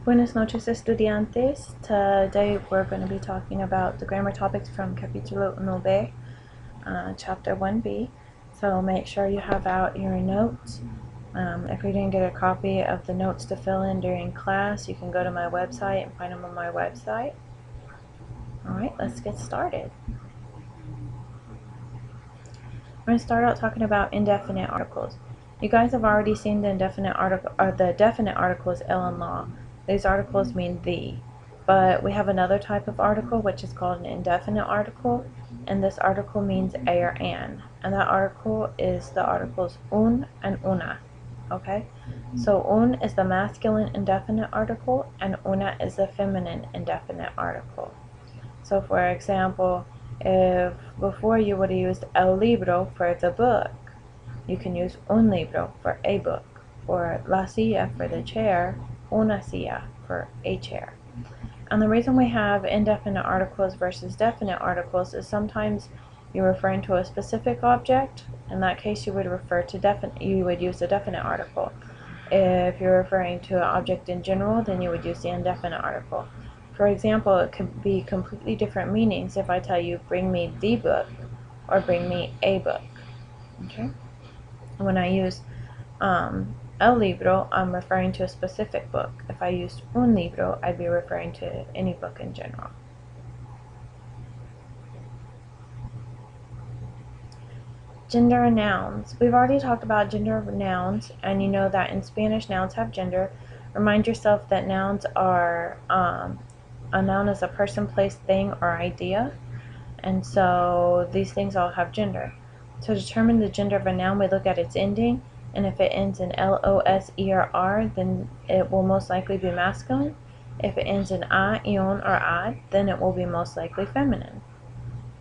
Buenas noches, estudiantes. Today we're going to be talking about the grammar topics from Capítulo 1B, Chapter 1B. So make sure you have out your notes. If you didn't get a copy of the notes to fill in during class, you can go to my website and find them on my website. Alright, let's get started. I'm going to start out talking about indefinite articles. You guys have already seen the indefinite article, or the definite article is el and la. These articles mean the. But we have another type of article which is called an indefinite article, and this article means a or an. And that article is the articles un and una. Okay? So un is the masculine indefinite article, and una is the feminine indefinite article. So for example, if before you would have used el libro for the book, you can use un libro for a book, or la silla for the chair, una silla for a chair. And the reason we have indefinite articles versus definite articles is sometimes you're referring to a specific object. In that case, you would use a definite article. If you're referring to an object in general, then you would use the indefinite article. For example, it could be completely different meanings if I tell you, bring me the book, or bring me a book. Okay? When I use el libro, I'm referring to a specific book. If I used un libro, I'd be referring to any book in general. Gender and nouns. We've already talked about gender of nouns, and you know that in Spanish nouns have gender. Remind yourself that nouns are, a noun is a person, place, thing, or idea, and so these things all have gender. To determine the gender of a noun, we look at its ending, and if it ends in L-O-S-E or R, then it will most likely be masculine. If it ends in I, ion, or ad, then it will be most likely feminine.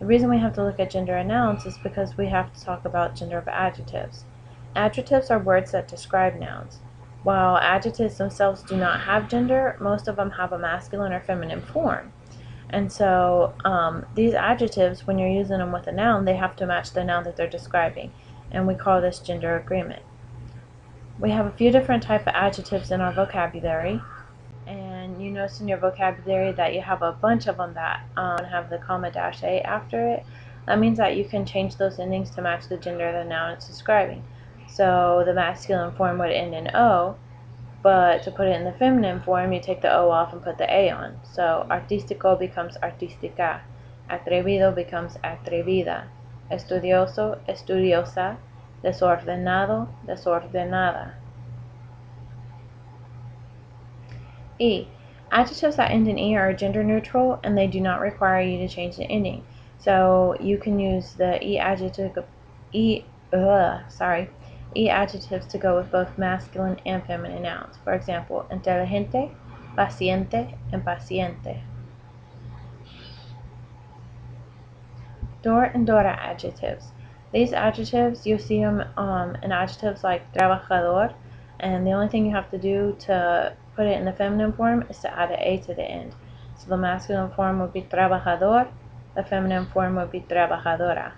The reason we have to look at gender of nouns is because we have to talk about gender of adjectives. Adjectives are words that describe nouns. While adjectives themselves do not have gender, most of them have a masculine or feminine form. And so these adjectives, when you're using them with a noun, they have to match the noun that they're describing. And we call this gender agreement. We have a few different types of adjectives in our vocabulary. And you notice in your vocabulary that you have a bunch of them that have the comma dash a after it. That means that you can change those endings to match the gender of the noun it's describing. So the masculine form would end in O, but to put it in the feminine form, you take the O off and put the A on. So artístico becomes artística, atrevido becomes atrevida, estudioso, estudiosa, desordenado, desordenada. E. Adjectives that end in E are gender neutral, and they do not require you to change the ending. So you can use the E adjectives to go with both masculine and feminine nouns. For example, inteligente, paciente, impaciente. Door and Dora adjectives. These adjectives, you see them in adjectives like trabajador, and the only thing you have to do to put it in the feminine form is to add an A to the end. So the masculine form would be trabajador, the feminine form would be trabajadora.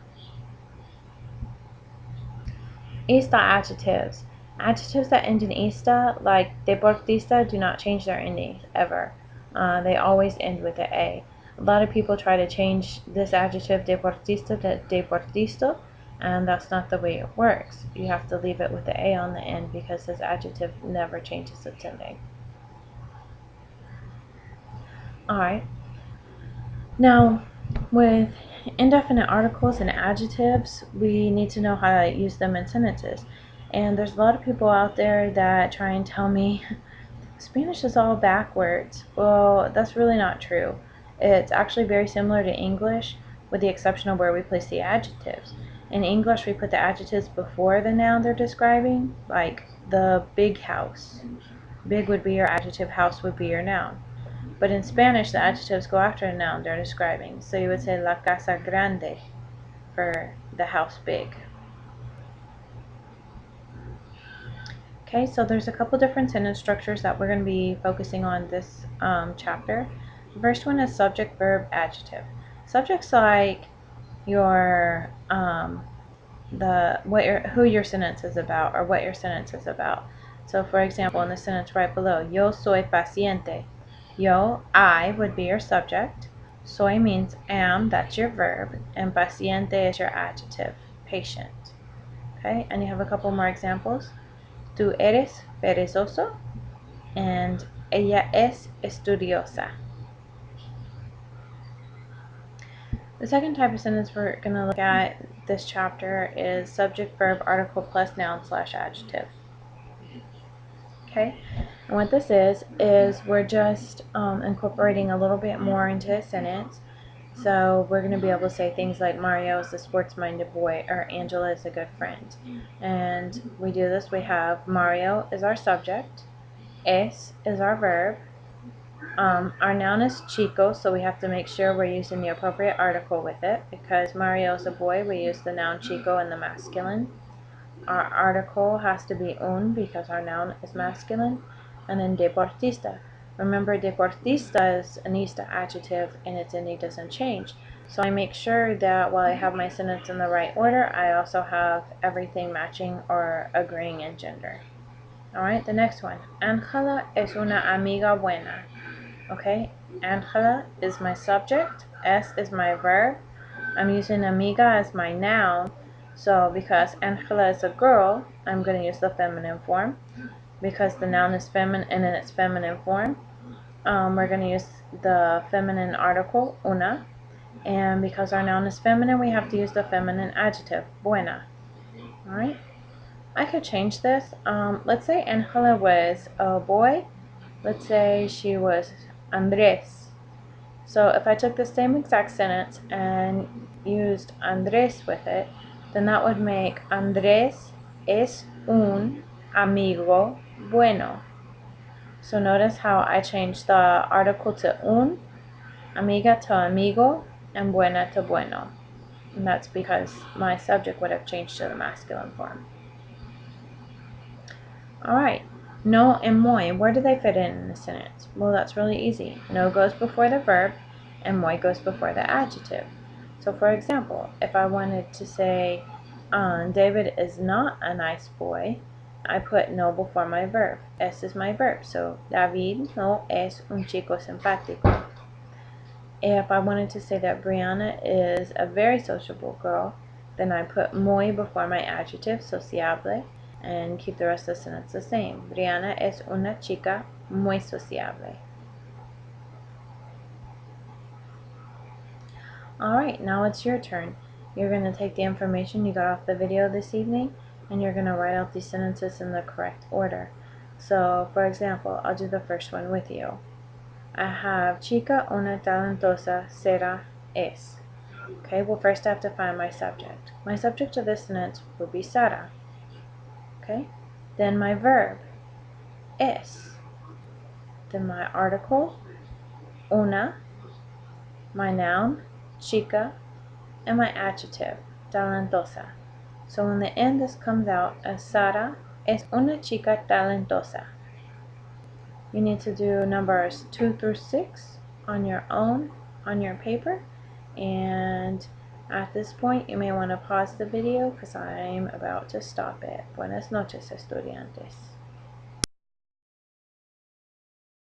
Ista adjectives. Adjectives that end in ista, like deportista, do not change their ending ever. They always end with an A. A lot of people try to change this adjective deportista to deportisto, and that's not the way it works. You have to leave it with the A on the end because this adjective never changes its ending. Alright. Now, with indefinite articles and adjectives, we need to know how to use them in sentences. And there's a lot of people out there that try and tell me Spanish is all backwards. Well, that's really not true. It's actually very similar to English, with the exception of where we place the adjectives. In English, we put the adjectives before the noun they're describing, like the big house. Big would be your adjective, house would be your noun. But in Spanish, the adjectives go after the noun they're describing. So you would say la casa grande for the house big. Okay, so there's a couple different sentence structures that we're going to be focusing on this chapter. The first one is subject, verb, adjective. Subject's like your who your sentence is about, or what your sentence is about. So for example, in the sentence right below, yo soy paciente. Yo, I, would be your subject. Soy means am, that's your verb. And paciente is your adjective, patient. Okay, and you have a couple more examples. Tú eres perezoso. And ella es estudiosa. The second type of sentence we're going to look at this chapter is subject, verb, article plus noun slash adjective. Okay, and what this is we're just incorporating a little bit more into a sentence. So we're going to be able to say things like Mario is a sports-minded boy, or Angela is a good friend. And we do this, we have Mario is our subject, es is our verb, our noun is chico, so we have to make sure we're using the appropriate article with it. Because Mario is a boy, we use the noun chico in the masculine. Our article has to be un because our noun is masculine. And then deportista. Remember, deportista is an ista adjective and its ending doesn't change. So I make sure that while I have my sentence in the right order, I also have everything matching or agreeing in gender. Alright, the next one. Angela es una amiga buena. Okay, Angela is my subject, es is my verb. I'm using amiga as my noun, so because Angela is a girl, I'm going to use the feminine form. Because the noun is feminine and in its feminine form, we're going to use the feminine article, una. And because our noun is feminine, we have to use the feminine adjective, buena. Alright, I could change this. Let's say Angela was a boy. Let's say she was Andres. So if I took the same exact sentence and used Andres with it, then that would make Andres es un amigo bueno. So notice how I changed the article to un, amiga to amigo, and buena to bueno. And that's because my subject would have changed to the masculine form. Alright, no and muy, where do they fit in the sentence? Well, that's really easy. No goes before the verb, and muy goes before the adjective. So for example, if I wanted to say, David is not a nice boy, I put no before my verb. Es is my verb, so David no es un chico simpático. If I wanted to say that Brianna is a very sociable girl, then I put muy before my adjective, sociable, and keep the rest of the sentence the same. Brianna es una chica muy sociable. Alright, now it's your turn. You're going to take the information you got off the video this evening, and you're going to write out these sentences in the correct order. So, for example, I'll do the first one with you. I have chica una talentosa será es. Okay, well first I have to find my subject. My subject of this sentence will be Sara. Okay, then my verb, es. Then my article, una. My noun, chica. And my adjective, talentosa. So in the end this comes out as Sara es una chica talentosa. You need to do numbers 2 through 6 on your own, on your paper. And at this point, you may want to pause the video because I'm about to stop it. Buenas noches, estudiantes.